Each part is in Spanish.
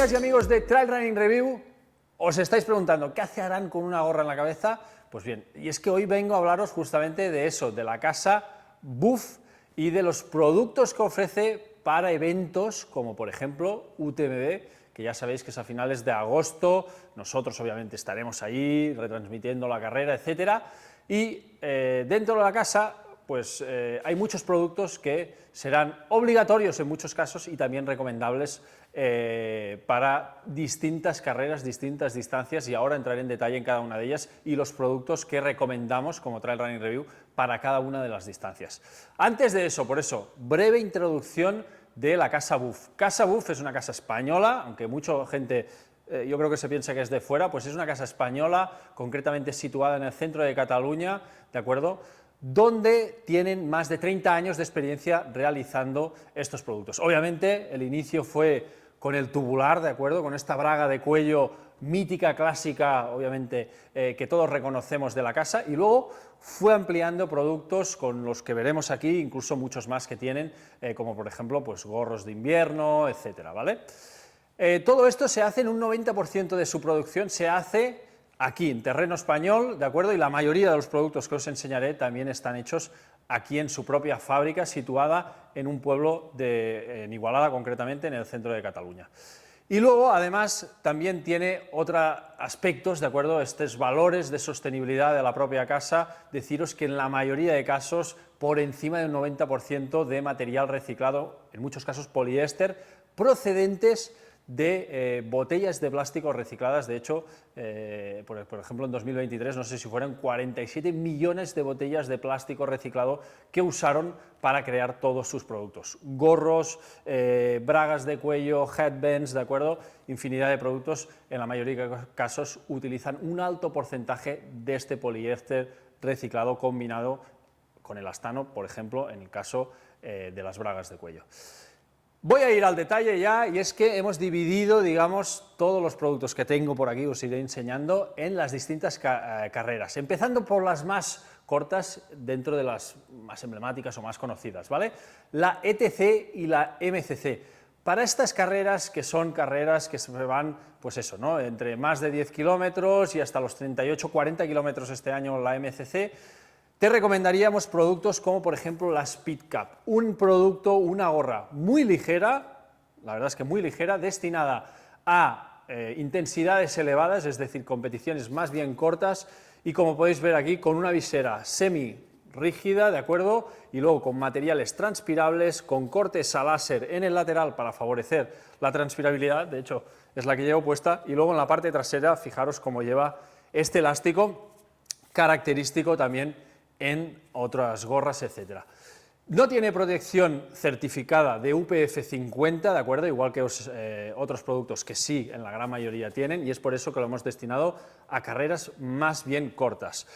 amigas y amigos de Trail Running Review, os estáis preguntando, ¿qué harán con una gorra en la cabeza? Pues bien, y es que hoy vengo a hablaros justamente de eso, de la casa Buff y de los productos que ofrece para eventos como por ejemplo UTMB, que ya sabéis que es a finales de agosto, nosotros obviamente estaremos allí retransmitiendo la carrera, etcétera, y dentro de la casa pues hay muchos productos que serán obligatorios en muchos casos y también recomendables para distintas carreras, distintas distancias, y ahora entraré en detalle en cada una de ellas y los productos que recomendamos como Trail Running Review para cada una de las distancias. Antes de eso, por eso, breve introducción de la Casa Buff. Casa Buff es una casa española, aunque mucha gente yo creo que se piensa que es de fuera, pues es una casa española, concretamente situada en el centro de Cataluña, ¿de acuerdo?, donde tienen más de 30 años de experiencia realizando estos productos. Obviamente el inicio fue con el tubular, ¿de acuerdo?, con esta braga de cuello mítica, clásica, obviamente, que todos reconocemos de la casa, y luego fue ampliando productos con los que veremos aquí, incluso muchos más que tienen, como por ejemplo pues gorros de invierno, etcétera, ¿vale? Todo esto se hace en un 90% de su producción, se hace aquí, en terreno español, ¿de acuerdo? Y la mayoría de los productos que os enseñaré también están hechos aquí en su propia fábrica, situada en un pueblo en Igualada, concretamente, en el centro de Cataluña. Y luego, además, también tiene otros aspectos, ¿de acuerdo?, estos valores de sostenibilidad de la propia casa. Deciros que en la mayoría de casos, por encima del 90% de material reciclado, en muchos casos poliéster, procedentes de botellas de plástico recicladas. De hecho, por ejemplo, en 2023, no sé si fueron 47 millones de botellas de plástico reciclado que usaron para crear todos sus productos. Gorros, bragas de cuello, headbands, ¿de acuerdo? Infinidad de productos, en la mayoría de casos utilizan un alto porcentaje de este poliéster reciclado combinado con elastano, por ejemplo, en el caso de las bragas de cuello. Voy a ir al detalle ya, y es que hemos dividido, digamos, todos los productos que tengo por aquí, os iré enseñando, en las distintas carreras, empezando por las más cortas dentro de las más emblemáticas o más conocidas, ¿vale? La ETC y la MCC. Para estas carreras, que son carreras que se van, pues eso, ¿no?, entre más de 10 kilómetros y hasta los 38-40 kilómetros este año la MCC, te recomendaríamos productos como por ejemplo la Speed Cup, un producto, una gorra muy ligera, la verdad es que muy ligera, destinada a intensidades elevadas, es decir, competiciones más bien cortas, y como podéis ver aquí, con una visera semi rígida, ¿de acuerdo?, y luego con materiales transpirables, con cortes a láser en el lateral para favorecer la transpirabilidad, de hecho es la que llevo puesta, y luego en la parte trasera, fijaros cómo lleva este elástico característico también en otras gorras, etcétera. No tiene protección certificada de UPF 50, ¿de acuerdo?, igual que otros productos que sí, en la gran mayoría tienen, y es por eso que lo hemos destinado a carreras más bien cortas.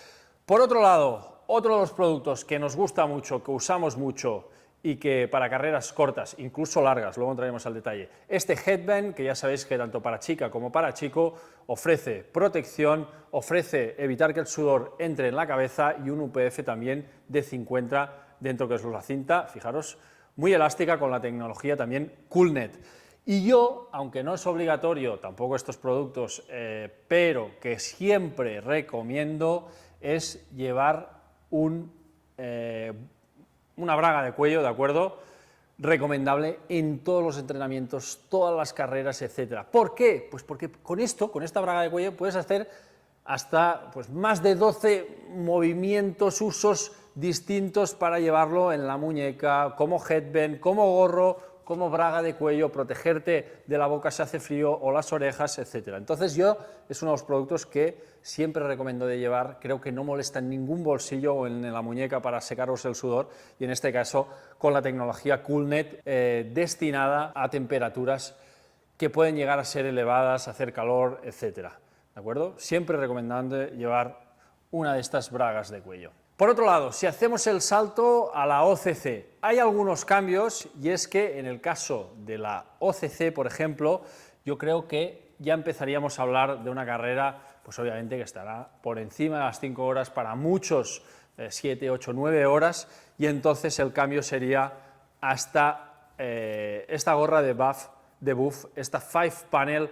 Por otro lado, otro de los productos que nos gusta mucho, que usamos mucho y que para carreras cortas, incluso largas, luego entraremos al detalle, este headband, que ya sabéis que tanto para chica como para chico ofrece protección, ofrece evitar que el sudor entre en la cabeza, y un UPF también de 50 dentro, que es la cinta, fijaros, muy elástica, con la tecnología también Coolnet. Y yo, aunque no es obligatorio tampoco estos productos, pero que siempre recomiendo, es llevar una braga de cuello, ¿de acuerdo?, recomendable en todos los entrenamientos, todas las carreras, etcétera. ¿Por qué? Pues porque con esto, con esta braga de cuello, puedes hacer hasta pues, más de 12 movimientos, usos distintos para llevarlo en la muñeca, como headband, como gorro, como braga de cuello, protegerte de la boca si hace frío, o las orejas, etcétera. Entonces yo, es uno de los productos que siempre recomiendo de llevar, creo que no molesta en ningún bolsillo o en la muñeca para secaros el sudor, y en este caso con la tecnología Coolnet, destinada a temperaturas que pueden llegar a ser elevadas, hacer calor, etcétera. ¿De acuerdo? Siempre recomendando llevar una de estas bragas de cuello. Por otro lado, si hacemos el salto a la OCC, hay algunos cambios, y es que en el caso de la OCC, por ejemplo, yo creo que ya empezaríamos a hablar de una carrera, pues obviamente que estará por encima de las 5 horas, para muchos 7, 8, 9 horas, y entonces el cambio sería hasta esta gorra de Buff de Buff, esta 5 Panel,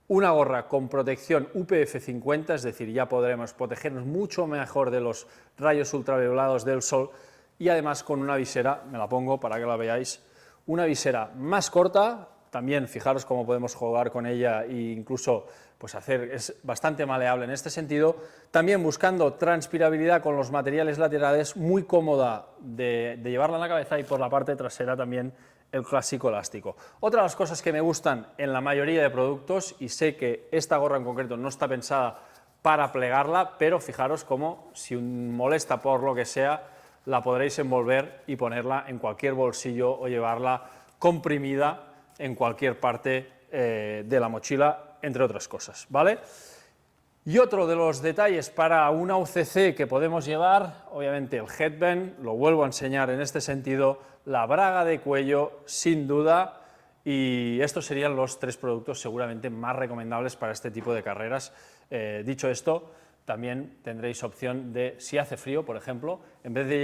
una gorra con protección UPF 50, es decir, ya podremos protegernos mucho mejor de los rayos ultraviolados del sol, y además con una visera, me la pongo para que la veáis, una visera más corta, también fijaros cómo podemos jugar con ella e incluso pues es bastante maleable en este sentido, también buscando transpirabilidad con los materiales laterales, muy cómoda de llevarla en la cabeza, y por la parte trasera también el clásico elástico. Otra de las cosas que me gustan en la mayoría de productos, y sé que esta gorra en concreto no está pensada para plegarla, pero fijaros cómo si molesta por lo que sea, la podréis envolver y ponerla en cualquier bolsillo o llevarla comprimida en cualquier parte de la mochila, entre otras cosas, ¿vale? Y otro de los detalles para una UCC que podemos llevar, obviamente el headband, lo vuelvo a enseñar en este sentido, la braga de cuello, sin duda, y estos serían los 3 productos seguramente más recomendables para este tipo de carreras. Dicho esto, también tendréis opción de, si hace frío, por ejemplo, en vez de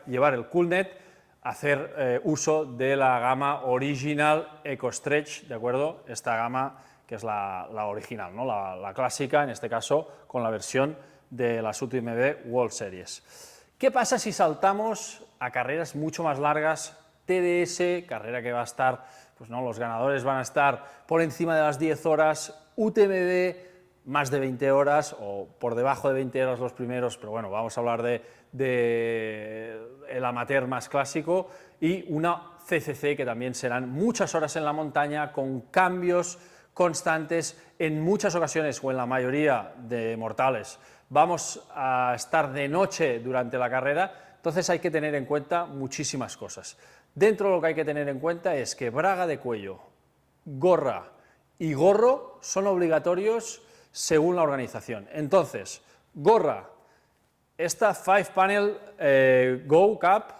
llevar el Coolnet, hacer uso de la gama Original Eco Stretch, ¿de acuerdo? Esta gama que es la original, ¿no? la clásica, en este caso, con la versión de las UTMB World Series. ¿Qué pasa si saltamos a carreras mucho más largas, TDS, carrera que va a estar, pues no, los ganadores van a estar por encima de las 10 horas, UTMB más de 20 horas o por debajo de 20 horas los primeros, pero bueno, vamos a hablar de el amateur más clásico, y una CCC que también serán muchas horas en la montaña con cambios constantes, en muchas ocasiones o en la mayoría de mortales vamos a estar de noche durante la carrera, entonces hay que tener en cuenta muchísimas cosas. Dentro de lo que hay que tener en cuenta es que braga de cuello, gorra y gorro son obligatorios según la organización. Entonces, gorra, esta 5 Panel Go Cap,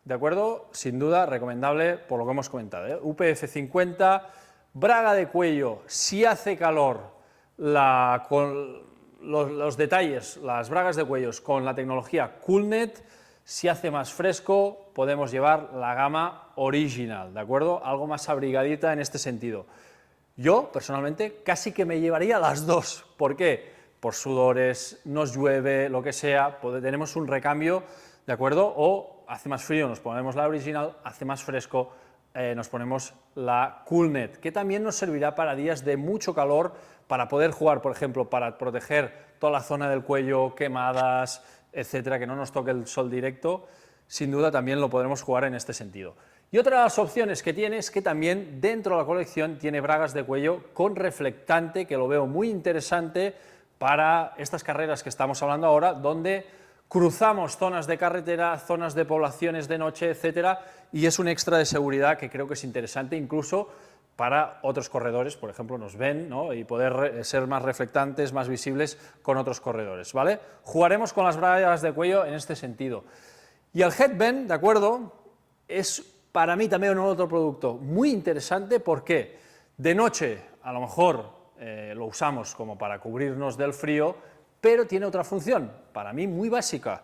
¿de acuerdo? Sin duda recomendable por lo que hemos comentado, ¿eh? UPF 50, braga de cuello, si hace calor, con los detalles, las bragas de cuellos con la tecnología Coolnet, si hace más fresco podemos llevar la gama Original, ¿de acuerdo? Algo más abrigadita en este sentido. Yo, personalmente, casi que me llevaría las dos. ¿Por qué? Por sudores, nos llueve, lo que sea, tenemos un recambio, ¿de acuerdo? O hace más frío, nos ponemos la Original, hace más fresco, nos ponemos la Coolnet, que también nos servirá para días de mucho calor, para poder jugar, por ejemplo, para proteger toda la zona del cuello, quemadas, etcétera, que no nos toque el sol directo. Sin duda también lo podremos jugar en este sentido. Y otra de las opciones que tiene es que también dentro de la colección tiene bragas de cuello con reflectante, que lo veo muy interesante para estas carreras que estamos hablando ahora, donde cruzamos zonas de carretera, zonas de poblaciones de noche, etcétera, y es un extra de seguridad que creo que es interesante incluso para otros corredores, por ejemplo, nos ven, ¿no? Y poder ser más reflectantes, más visibles con otros corredores, ¿vale? Jugaremos con las bragas de cuello en este sentido. Y el headband, ¿de acuerdo?, es para mí también otro producto muy interesante porque de noche a lo mejor lo usamos como para cubrirnos del frío, pero tiene otra función, para mí muy básica,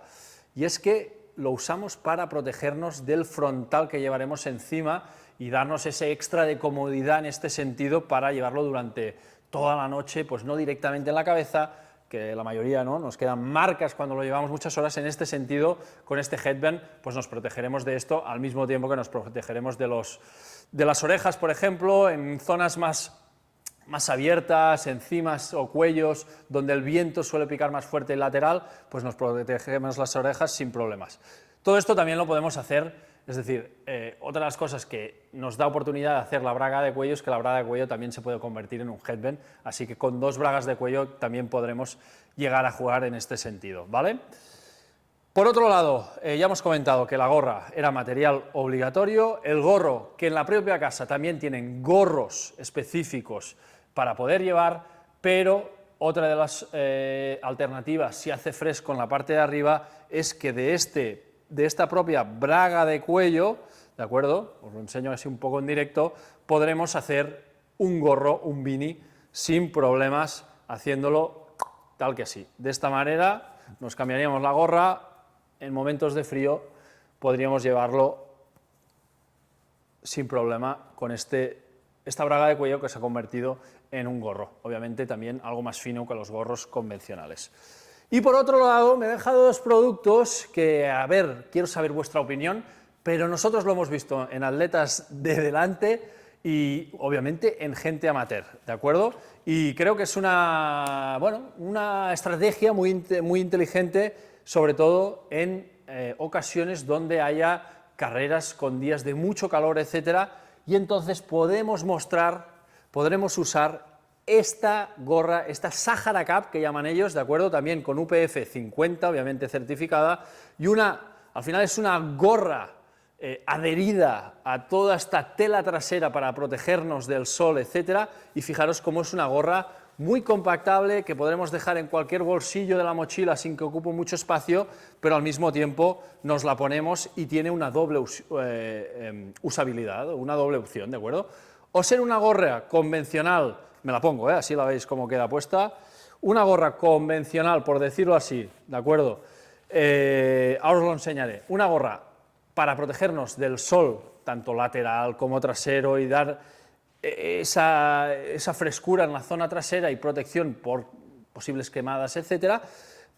y es que lo usamos para protegernos del frontal que llevaremos encima y darnos ese extra de comodidad en este sentido para llevarlo durante toda la noche, pues no directamente en la cabeza, que la mayoría, ¿no?, nos quedan marcas cuando lo llevamos muchas horas. En este sentido, con este headband, pues nos protegeremos de esto al mismo tiempo que nos protegeremos de las orejas, por ejemplo, en zonas más abiertas, encimas o cuellos, donde el viento suele picar más fuerte y lateral, pues nos protegemos las orejas sin problemas. Todo esto también lo podemos hacer, es decir, otra de las cosas que nos da oportunidad de hacer la braga de cuello es que la braga de cuello también se puede convertir en un headband, así que con 2 bragas de cuello también podremos llegar a jugar en este sentido, ¿vale? Por otro lado, ya hemos comentado que la gorra era material obligatorio, el gorro, que en la propia casa también tienen gorros específicos para poder llevar, pero otra de las alternativas, si hace fresco en la parte de arriba, es que de esta propia braga de cuello, ¿de acuerdo?, os lo enseño así un poco en directo, podremos hacer un gorro, un beanie, sin problemas, haciéndolo tal que así. De esta manera nos cambiaríamos la gorra, en momentos de frío podríamos llevarlo sin problema con este esta braga de cuello que se ha convertido en un gorro, obviamente también algo más fino que los gorros convencionales. Y por otro lado, me he dejado dos productos que, a ver, quiero saber vuestra opinión, pero nosotros lo hemos visto en atletas de delante y obviamente en gente amateur, ¿de acuerdo? Y creo que es una estrategia muy inteligente, sobre todo en ocasiones donde haya carreras con días de mucho calor, etcétera, y entonces podremos usar esta gorra, esta Sahara Cap que llaman ellos, ¿de acuerdo? También con UPF 50, obviamente certificada, y al final es una gorra adherida a toda esta tela trasera para protegernos del sol, etcétera, y fijaros cómo es una gorra muy compactable que podremos dejar en cualquier bolsillo de la mochila sin que ocupe mucho espacio, pero al mismo tiempo nos la ponemos y tiene una doble usabilidad, una doble opción, ¿de acuerdo? O ser una gorra convencional, me la pongo, así la veis cómo queda puesta, una gorra convencional, por decirlo así, ¿de acuerdo? Ahora os lo enseñaré, una gorra para protegernos del sol, tanto lateral como trasero, y dar esa frescura en la zona trasera y protección por posibles quemadas, etcétera,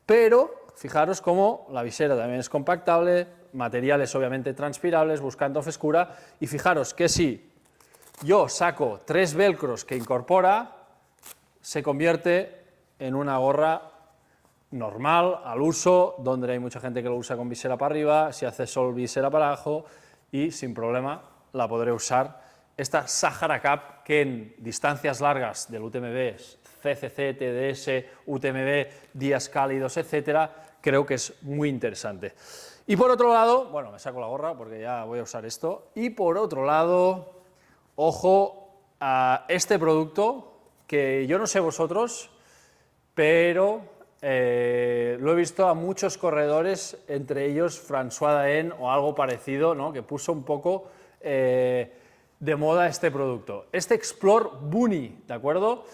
pero fijaros cómo la visera también es compactable, materiales obviamente transpirables, buscando frescura, y fijaros que si yo saco 3 velcros que incorpora, se convierte en una gorra normal, al uso, donde hay mucha gente que lo usa con visera para arriba, si hace sol visera para abajo, y sin problema la podré usar. Esta Sahara Cap, que en distancias largas del UTMB, CCC, TDS, UTMB, días cálidos, etcétera, creo que es muy interesante. Y por otro lado, bueno, me saco la gorra porque ya voy a usar esto, y por otro lado, ojo a este producto, que yo no sé vosotros, pero lo he visto a muchos corredores, entre ellos François Daen o algo parecido, ¿no?, que puso un poco de moda este producto. Este Explore Bunny, ¿de acuerdo?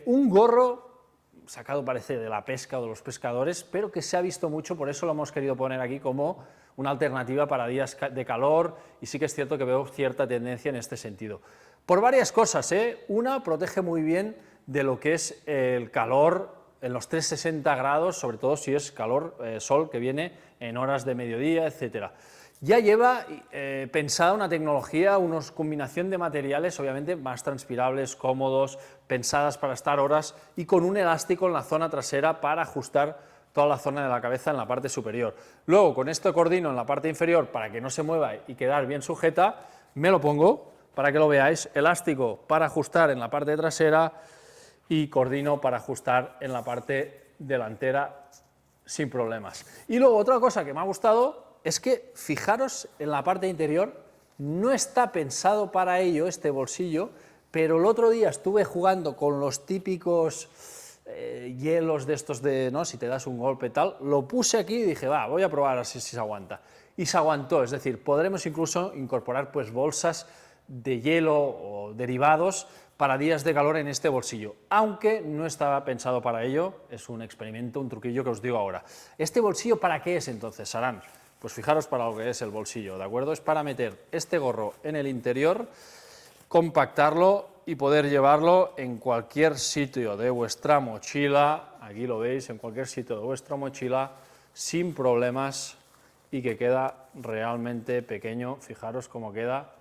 Un gorro sacado, parece, de la pesca o de los pescadores, pero que se ha visto mucho, por eso lo hemos querido poner aquí como una alternativa para días de calor, y sí que es cierto que veo cierta tendencia en este sentido. Por varias cosas, ¿eh? Una, protege muy bien de lo que es el calor en los 360 grados, sobre todo si es calor, sol que viene en horas de mediodía, etcétera. Ya lleva pensada una tecnología, una combinación de materiales, obviamente más transpirables, cómodos, pensadas para estar horas, y con un elástico en la zona trasera para ajustar toda la zona de la cabeza en la parte superior. Luego, con este cordino en la parte inferior, para que no se mueva y quedar bien sujeta, me lo pongo, para que lo veáis, elástico para ajustar en la parte trasera, y cordino para ajustar en la parte delantera sin problemas. Y luego otra cosa que me ha gustado es que, fijaros, en la parte interior no está pensado para ello este bolsillo, pero el otro día estuve jugando con los típicos hielos de estos de, ¿no?, si te das un golpe tal, lo puse aquí y dije, va, voy a probar así si se aguanta. Y se aguantó, es decir, podremos incluso incorporar pues bolsas de hielo o derivados para días de calor en este bolsillo, aunque no estaba pensado para ello, es un experimento, un truquillo que os digo ahora. ¿Este bolsillo para qué es entonces, Sarán? Pues fijaros para lo que es el bolsillo, ¿de acuerdo? Es para meter este gorro en el interior, compactarlo y poder llevarlo en cualquier sitio de vuestra mochila, aquí lo veis, en cualquier sitio de vuestra mochila, sin problemas, y que queda realmente pequeño, fijaros cómo queda,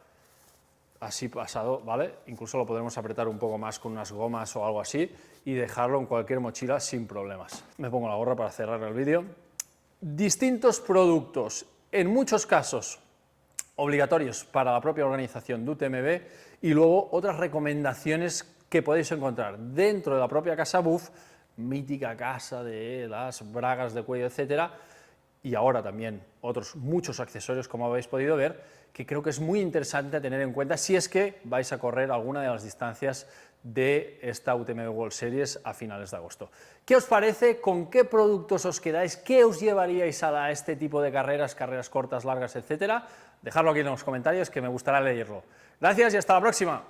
así pasado, ¿vale? Incluso lo podemos apretar un poco más con unas gomas o algo así y dejarlo en cualquier mochila sin problemas. Me pongo la gorra para cerrar el vídeo. Distintos productos, en muchos casos obligatorios para la propia organización de UTMB, y luego otras recomendaciones que podéis encontrar dentro de la propia casa Buff, mítica casa de las bragas de cuello, etcétera, y ahora también otros muchos accesorios, como habéis podido ver, que creo que es muy interesante tener en cuenta si es que vais a correr alguna de las distancias de esta UTMB World Series a finales de agosto. ¿Qué os parece? ¿Con qué productos os quedáis? ¿Qué os llevaríais a este tipo de carreras, carreras cortas, largas, etcétera? Dejadlo aquí en los comentarios, que me gustará leerlo. Gracias y hasta la próxima.